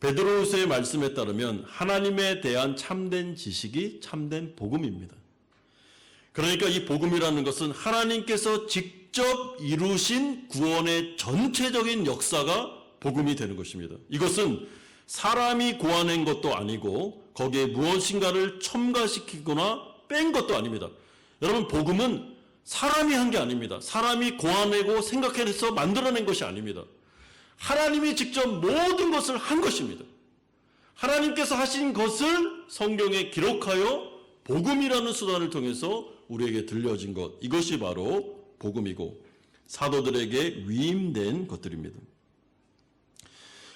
베드로후서의 말씀에 따르면 하나님에 대한 참된 지식이 참된 복음입니다. 그러니까 이 복음이라는 것은 하나님께서 직접 이루신 구원의 전체적인 역사가 복음이 되는 것입니다. 이것은 사람이 고안한 것도 아니고 거기에 무엇인가를 첨가시키거나 뺀 것도 아닙니다. 여러분, 복음은 사람이 한 게 아닙니다. 사람이 고안하고 생각해서 만들어낸 것이 아닙니다. 하나님이 직접 모든 것을 한 것입니다. 하나님께서 하신 것을 성경에 기록하여 복음이라는 수단을 통해서 우리에게 들려진 것, 이것이 바로 복음이고 사도들에게 위임된 것들입니다.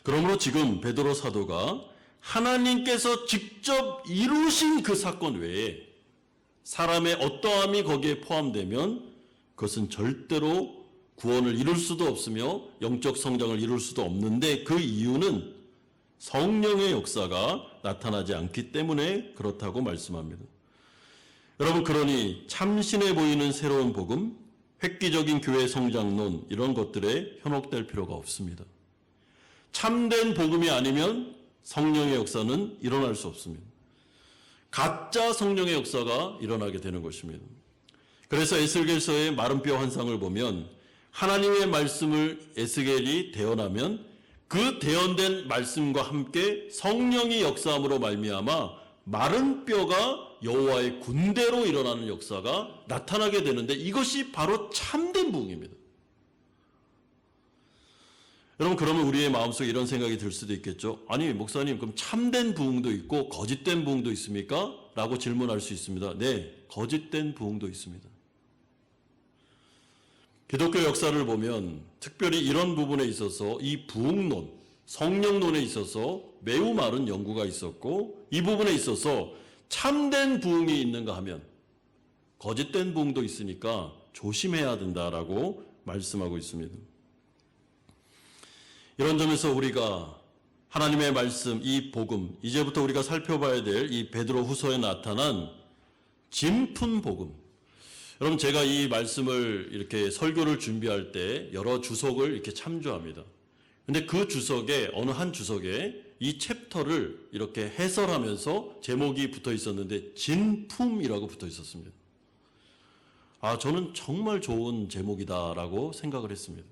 그러므로 지금 베드로 사도가 하나님께서 직접 이루신 그 사건 외에 사람의 어떠함이 거기에 포함되면 그것은 절대로 구원을 이룰 수도 없으며 영적 성장을 이룰 수도 없는데, 그 이유는 성령의 역사가 나타나지 않기 때문에 그렇다고 말씀합니다. 여러분, 그러니 참신해 보이는 새로운 복음, 획기적인 교회 성장론, 이런 것들에 현혹될 필요가 없습니다. 참된 복음이 아니면 성령의 역사는 일어날 수 없습니다. 가짜 성령의 역사가 일어나게 되는 것입니다. 그래서 에스겔서의 마른 뼈 환상을 보면 하나님의 말씀을 에스겔이 대언하면 그 대언된 말씀과 함께 성령이 역사함으로 말미암아 마른 뼈가 여호와의 군대로 일어나는 역사가 나타나게 되는데, 이것이 바로 참된 부흥입니다. 여러분, 그러면 우리의 마음속에 이런 생각이 들 수도 있겠죠. 아니, 목사님, 그럼 참된 부흥도 있고 거짓된 부흥도 있습니까? 라고 질문할 수 있습니다. 네, 거짓된 부흥도 있습니다. 기독교 역사를 보면 특별히 이런 부분에 있어서 이 부흥론, 성령론에 있어서 매우 많은 연구가 있었고, 이 부분에 있어서 참된 부흥이 있는가 하면 거짓된 부흥도 있으니까 조심해야 된다라고 말씀하고 있습니다. 이런 점에서 우리가 하나님의 말씀, 이 복음, 이제부터 우리가 살펴봐야 될 이 베드로 후서에 나타난 진품 복음. 여러분, 제가 이 말씀을 이렇게 설교를 준비할 때 여러 주석을 이렇게 참조합니다. 근데 그 주석에, 어느 한 주석에 이 챕터를 이렇게 해설하면서 제목이 붙어 있었는데 진품이라고 붙어 있었습니다. 저는 정말 좋은 제목이다라고 생각을 했습니다.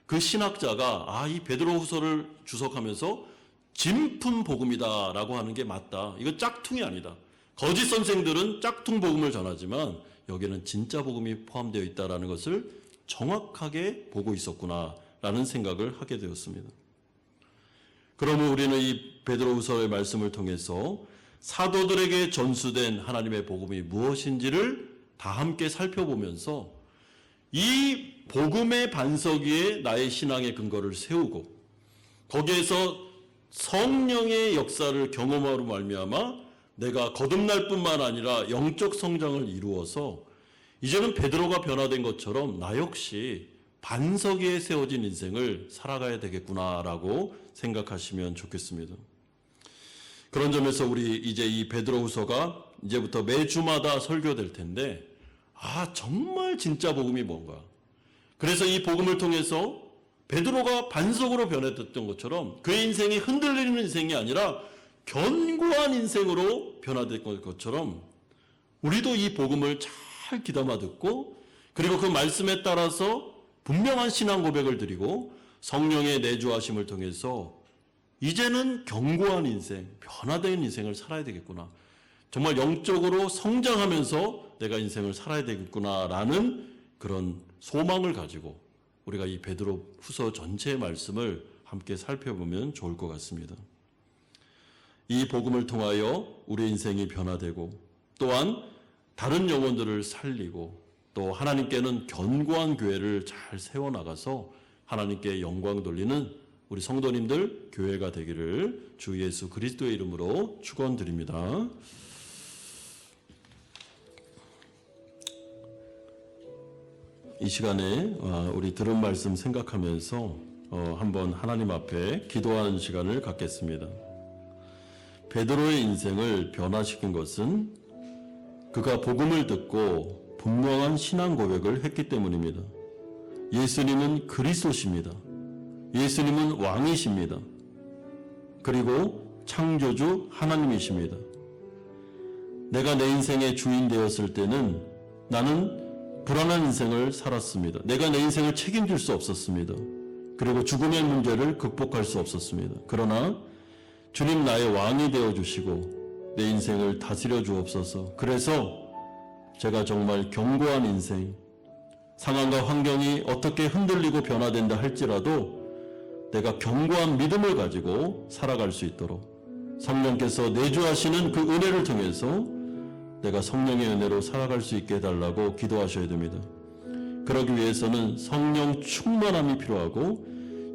그 신학자가 이 베드로후서를 주석하면서 진품 복음이다라고 하는 게 맞다. 이거 짝퉁이 아니다. 거짓 선생들은 짝퉁 복음을 전하지만 여기는 진짜 복음이 포함되어 있다라는 것을 정확하게 보고 있었구나라는 생각을 하게 되었습니다. 그러면 우리는 이 베드로후서의 말씀을 통해서 사도들에게 전수된 하나님의 복음이 무엇인지를 다 함께 살펴보면서 이 복음의 반석 위에 나의 신앙의 근거를 세우고 거기에서 성령의 역사를 경험하로 말미암아 내가 거듭날 뿐만 아니라 영적 성장을 이루어서 이제는 베드로가 변화된 것처럼 나 역시 반석 위에 세워진 인생을 살아가야 되겠구나라고 생각하시면 좋겠습니다. 그런 점에서 우리 이제 이 베드로후서가 이제부터 매주마다 설교될 텐데, 정말 진짜 복음이 뭔가. 그래서 이 복음을 통해서 베드로가 반석으로 변했던 것처럼 그의 인생이 흔들리는 인생이 아니라 견고한 인생으로 변화된 것처럼 우리도 이 복음을 잘 귀담아 듣고, 그리고 그 말씀에 따라서 분명한 신앙 고백을 드리고 성령의 내주하심을 통해서 이제는 견고한 인생, 변화된 인생을 살아야 되겠구나. 정말 영적으로 성장하면서 내가 인생을 살아야 되겠구나라는 그런 소망을 가지고 우리가 이 베드로 후서 전체의 말씀을 함께 살펴보면 좋을 것 같습니다. 이 복음을 통하여 우리 인생이 변화되고, 또한 다른 영혼들을 살리고, 또 하나님께는 견고한 교회를 잘 세워나가서 하나님께 영광 돌리는 우리 성도님들 교회가 되기를 주 예수 그리스도의 이름으로 축원드립니다. 이 시간에 우리 들은 말씀 생각하면서 한번 하나님 앞에 기도하는 시간을 갖겠습니다. 베드로의 인생을 변화시킨 것은 그가 복음을 듣고 분명한 신앙 고백을 했기 때문입니다. 예수님은 그리스도십니다. 예수님은 왕이십니다. 그리고 창조주 하나님이십니다. 내가 내 인생의 주인 되었을 때는 나는 불안한 인생을 살았습니다. 내가 내 인생을 책임질 수 없었습니다. 그리고 죽음의 문제를 극복할 수 없었습니다. 그러나 주님 나의 왕이 되어주시고 내 인생을 다스려 주옵소서. 그래서 제가 정말 견고한 인생, 상황과 환경이 어떻게 흔들리고 변화된다 할지라도 내가 견고한 믿음을 가지고 살아갈 수 있도록 성령께서 내주하시는 그 은혜를 통해서 내가 성령의 은혜로 살아갈 수 있게 해달라고 기도하셔야 됩니다. 그러기 위해서는 성령 충만함이 필요하고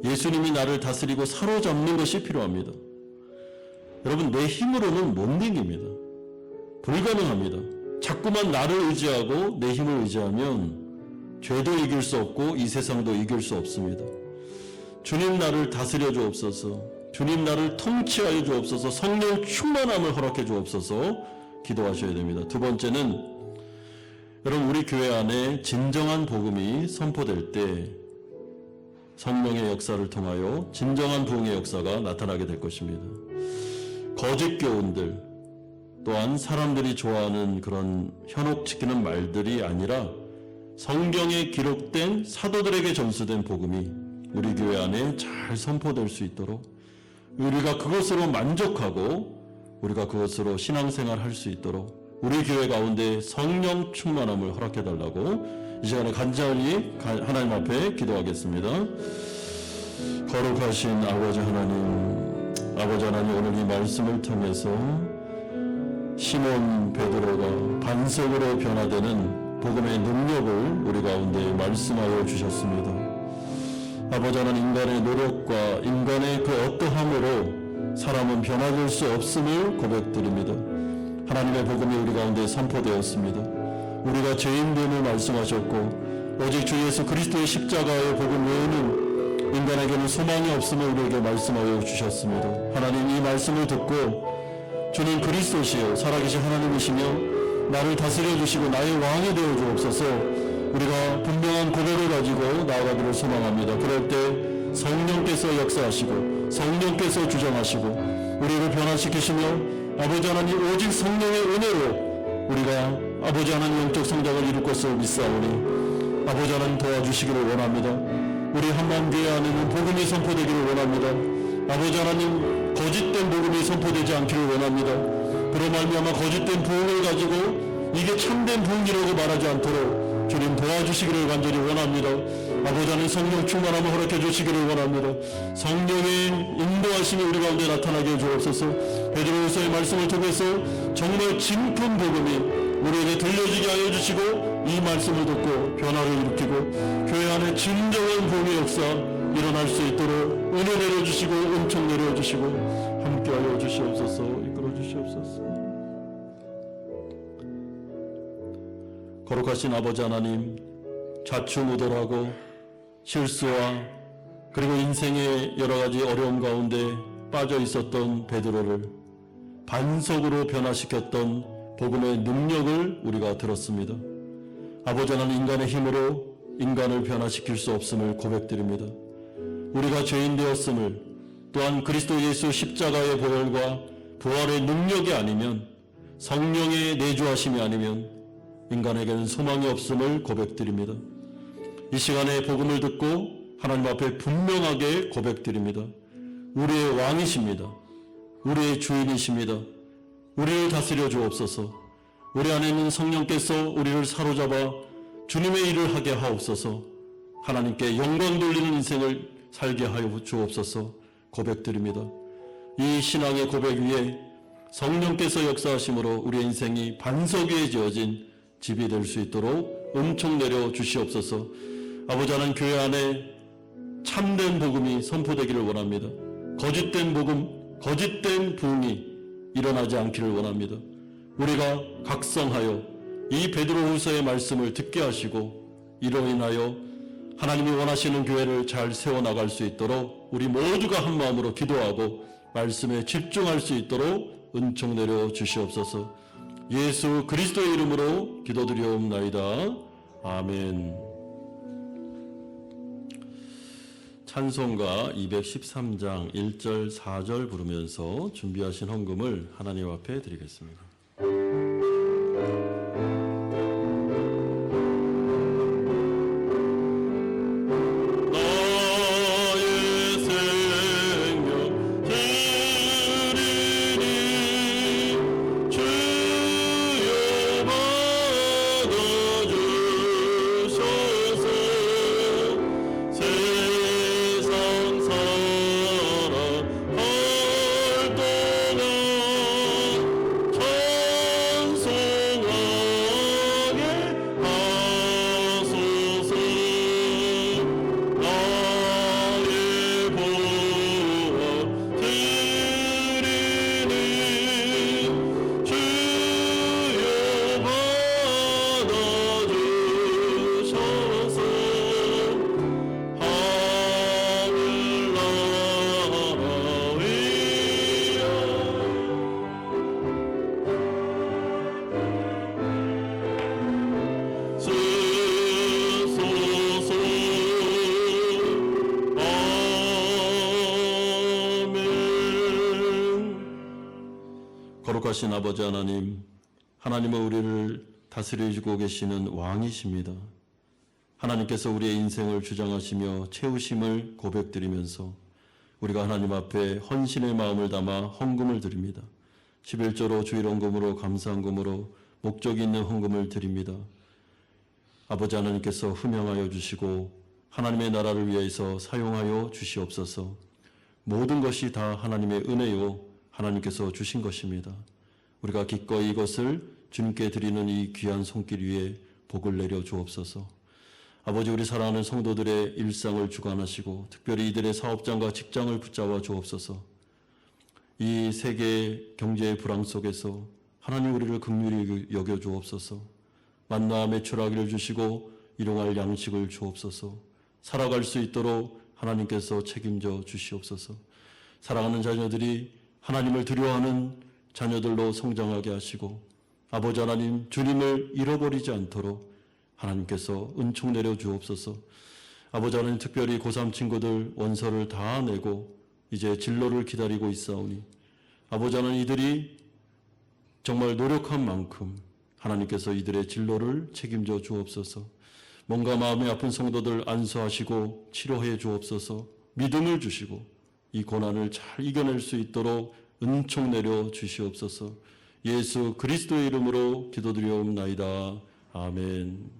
예수님이 나를 다스리고 사로잡는 것이 필요합니다. 여러분, 내 힘으로는 못 이깁니다. 불가능합니다. 자꾸만 나를 의지하고 내 힘을 의지하면 죄도 이길 수 없고 이 세상도 이길 수 없습니다. 주님 나를 다스려 주옵소서. 주님 나를 통치하여 주옵소서. 성령 충만함을 허락해 주옵소서. 기도하셔야 됩니다. 두 번째는 여러분, 우리 교회 안에 진정한 복음이 선포될 때 성령의 역사를 통하여 진정한 부흥의 역사가 나타나게 될 것입니다. 거짓 교훈들, 또한 사람들이 좋아하는 그런 현혹시키는 말들이 아니라 성경에 기록된 사도들에게 전수된 복음이 우리 교회 안에 잘 선포될 수 있도록 우리가 그것으로 만족하고 우리가 그것으로 신앙생활 할 수 있도록 우리 교회 가운데 성령 충만함을 허락해달라고 이 시간에 간절히 하나님 앞에 기도하겠습니다. 거룩하신 아버지 하나님, 오늘 이 말씀을 통해서 시몬 베드로가 반석으로 변화되는 복음의 능력을 우리 가운데 말씀하여 주셨습니다. 아버지 하나님, 인간의 노력과 인간의 그 어떠함으로 사람은 변화될 수 없음을 고백드립니다. 하나님의 복음이 우리 가운데 선포되었습니다. 우리가 죄인됨을 말씀하셨고 오직 주 예수 그리스도의 십자가의 복음 외에는 인간에게는 소망이 없음을 우리에게 말씀하여 주셨습니다. 하나님, 이 말씀을 듣고 주님 그리스도시요 살아계신 하나님이시며 나를 다스려 주시고 나의 왕이 되어 주옵소서. 우리가 분명한 고백을 가지고 나아가기를 소망합니다. 그럴 때 성령께서 역사하시고 성령께서 주장하시고 우리를 변화시키시며 아버지 하나님, 오직 성령의 은혜로 우리가 아버지 하나님 영적 성장을 이룰 것을 믿사오니 아버지 하나님 도와주시기를 원합니다. 우리 한마음교회 안에는 복음이 선포되기를 원합니다. 아버지 하나님, 거짓된 복음이 선포되지 않기를 원합니다. 그로 말미암아 거짓된 부흥을 가지고 이게 참된 부흥이라고 말하지 않도록 주님 도와주시기를 간절히 원합니다. 아버지 하나님, 성령 충만함을 허락해 주시기를 원합니다. 성령의 인도하심이 우리 가운데 나타나게 해 주옵소서. 베드로후서의 말씀을 통해서 정말 진품 복음이 우리에게 들려지게 하여 주시고 이 말씀을 듣고 변화를 일으키고 교회 안에 진정한 부흥의 역사 일어날 수 있도록 은혜 내려주시고 은총 내려주시고 함께하여 주시옵소서. 이끌어 주시옵소서. 거룩하신 아버지 하나님, 좌충우돌하고 실수와 그리고 인생의 여러 가지 어려움 가운데 빠져 있었던 베드로를 반석으로 변화시켰던 복음의 능력을 우리가 들었습니다. 아버지 하나님, 인간의 힘으로 인간을 변화시킬 수 없음을 고백드립니다. 우리가 죄인 되었음을, 또한 그리스도 예수 십자가의 보혈과 부활의 능력이 아니면, 성령의 내주하심이 아니면 인간에게는 소망이 없음을 고백드립니다. 이 시간에 복음을 듣고 하나님 앞에 분명하게 고백드립니다. 우리의 왕이십니다. 우리의 주인이십니다. 우리를 다스려 주옵소서. 우리 안에 있는 성령께서 우리를 사로잡아 주님의 일을 하게 하옵소서. 하나님께 영광 돌리는 인생을 살게 하여 주옵소서. 고백드립니다. 이 신앙의 고백 위에 성령께서 역사하심으로 우리의 인생이 반석 위에 지어진 집이 될 수 있도록 은총 내려 주시옵소서. 아버지 하나님, 교회 안에 참된 복음이 선포되기를 원합니다. 거짓된 복음, 거짓된 부흥이 일어나지 않기를 원합니다. 우리가 각성하여 이 베드로후서의 말씀을 듣게 하시고 이로 인하여 하나님이 원하시는 교회를 잘 세워나갈 수 있도록 우리 모두가 한 마음으로 기도하고 말씀에 집중할 수 있도록 은총 내려 주시옵소서. 예수 그리스도의 이름으로 기도드리옵나이다. 아멘. 찬송가 213장 1절 4절 부르면서 준비하신 헌금을 하나님 앞에 드리겠습니다. 거룩하신 아버지 하나님, 하나님은 우리를 다스리고 계시는 왕이십니다. 하나님께서 우리의 인생을 주장하시며 채우심을 고백드리면서 우리가 하나님 앞에 헌신의 마음을 담아 헌금을 드립니다. 11조로 주일헌금으로 감사헌금으로 목적이 있는 헌금을 드립니다. 아버지 하나님께서 흠양하여 주시고 하나님의 나라를 위해서 사용하여 주시옵소서. 모든 것이 다 하나님의 은혜요 하나님께서 주신 것입니다. 우리가 기꺼이 이것을 주님께 드리는 이 귀한 손길 위에 복을 내려 주옵소서. 아버지, 우리 사랑하는 성도들의 일상을 주관하시고 특별히 이들의 사업장과 직장을 붙잡아 주옵소서. 이 세계의 경제의 불황 속에서 하나님 우리를 긍휼히 여겨 주옵소서. 만나 매출하기를 주시고 일용할 양식을 주옵소서. 살아갈 수 있도록 하나님께서 책임져 주시옵소서. 사랑하는 자녀들이 하나님을 두려워하는 자녀들로 성장하게 하시고 아버지 하나님, 주님을 잃어버리지 않도록 하나님께서 은총 내려 주옵소서. 아버지 하나님, 특별히 고3 친구들 원서를 다 내고 이제 진로를 기다리고 있사오니 아버지 하나님, 이들이 정말 노력한 만큼 하나님께서 이들의 진로를 책임져 주옵소서. 뭔가 마음이 아픈 성도들 안수하시고 치료해 주옵소서. 믿음을 주시고 이 고난을 잘 이겨낼 수 있도록 은총 내려 주시옵소서. 예수 그리스도의 이름으로 기도드리옵나이다. 아멘.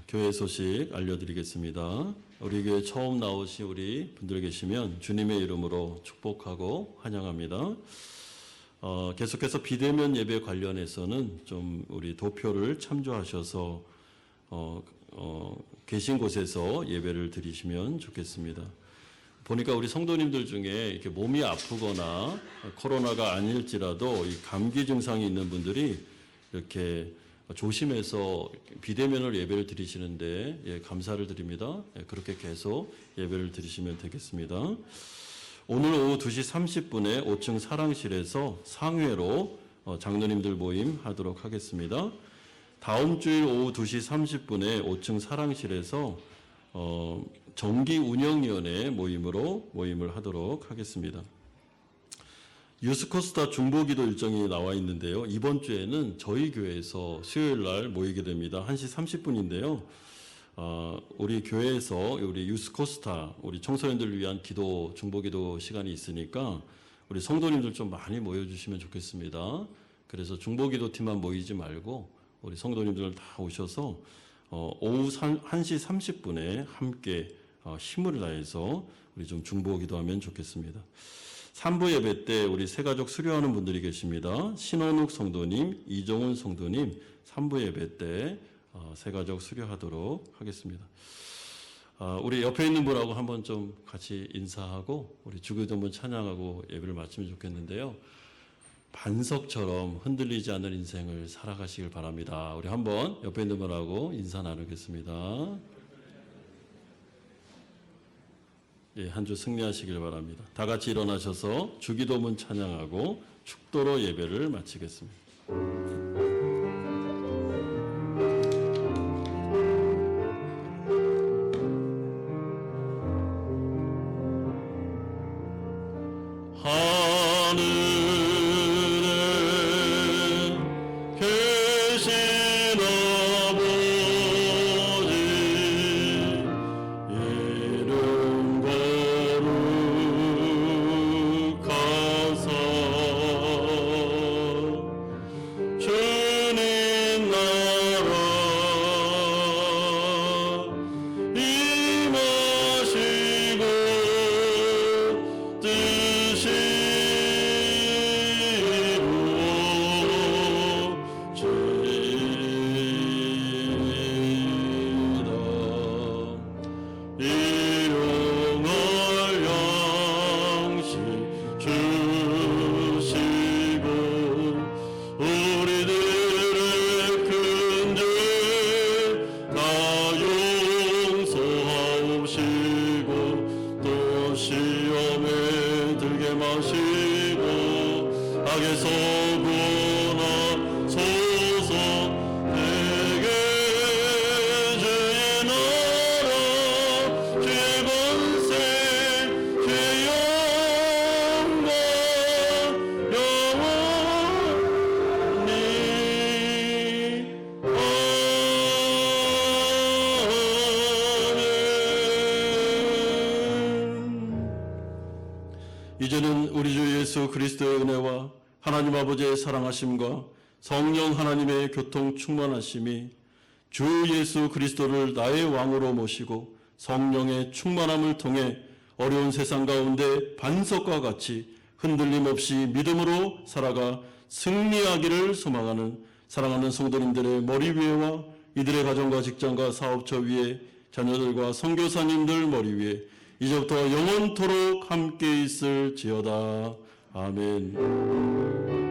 교회 소식 알려드리겠습니다. 우리 교회 처음 나오신 우리 분들 계시면 주님의 이름으로 축복하고 환영합니다. 계속해서 비대면 예배 관련해서는 좀 우리 도표를 참조하셔서 계신 곳에서 예배를 드리시면 좋겠습니다. 보니까 우리 성도님들 중에 이렇게 몸이 아프거나 코로나가 아닐지라도 이 감기 증상이 있는 분들이 이렇게 조심해서 비대면으로 예배를 드리시는데 예, 감사를 드립니다. 예, 그렇게 계속 예배를 드리시면 되겠습니다. 오늘 오후 2시 30분에 5층 사랑실에서 상회로 장로님들 모임 하도록 하겠습니다. 다음 주일 오후 2시 30분에 5층 사랑실에서 정기운영위원회 모임을 하도록 하겠습니다. 유스코스타 중보기도 일정이 나와 있는데요. 이번 주에는 저희 교회에서 수요일 날 모이게 됩니다. 1시 30분인데요. 우리 교회에서 우리 유스코스타 우리 청소년들을 위한 기도 중보기도 시간이 있으니까 우리 성도님들 좀 많이 모여주시면 좋겠습니다. 그래서 중보기도 팀만 모이지 말고 우리 성도님들 다 오셔서 오후 1시 30분에 함께 힘을 다해서 우리 좀 중보기도하면 좋겠습니다. 3부 예배 때 우리 새가족 수료하는 분들이 계십니다. 신원욱 성도님, 이정훈 성도님 3부 예배 때 새가족 수료하도록 하겠습니다. 우리 옆에 있는 분하고 한번 좀 같이 인사하고 우리 주기도 한번 찬양하고 예배를 마치면 좋겠는데요. 반석처럼 흔들리지 않는 인생을 살아가시길 바랍니다. 우리 한번 옆에 있는 분하고 인사 나누겠습니다. 예, 한 주 승리하시길 바랍니다. 다 같이 일어나셔서 주기도문 찬양하고 축도로 예배를 마치겠습니다. 이제는 우리 주 예수 그리스도의 은혜와 하나님 아버지의 사랑하심과 성령 하나님의 교통 충만하심이 주 예수 그리스도를 나의 왕으로 모시고 성령의 충만함을 통해 어려운 세상 가운데 반석과 같이 흔들림 없이 믿음으로 살아가 승리하기를 소망하는 사랑하는 성도님들의 머리 위에와 이들의 가정과 직장과 사업처 위에 자녀들과 선교사님들 머리 위에 이제부터 영원토록 함께 있을지어다. 아멘.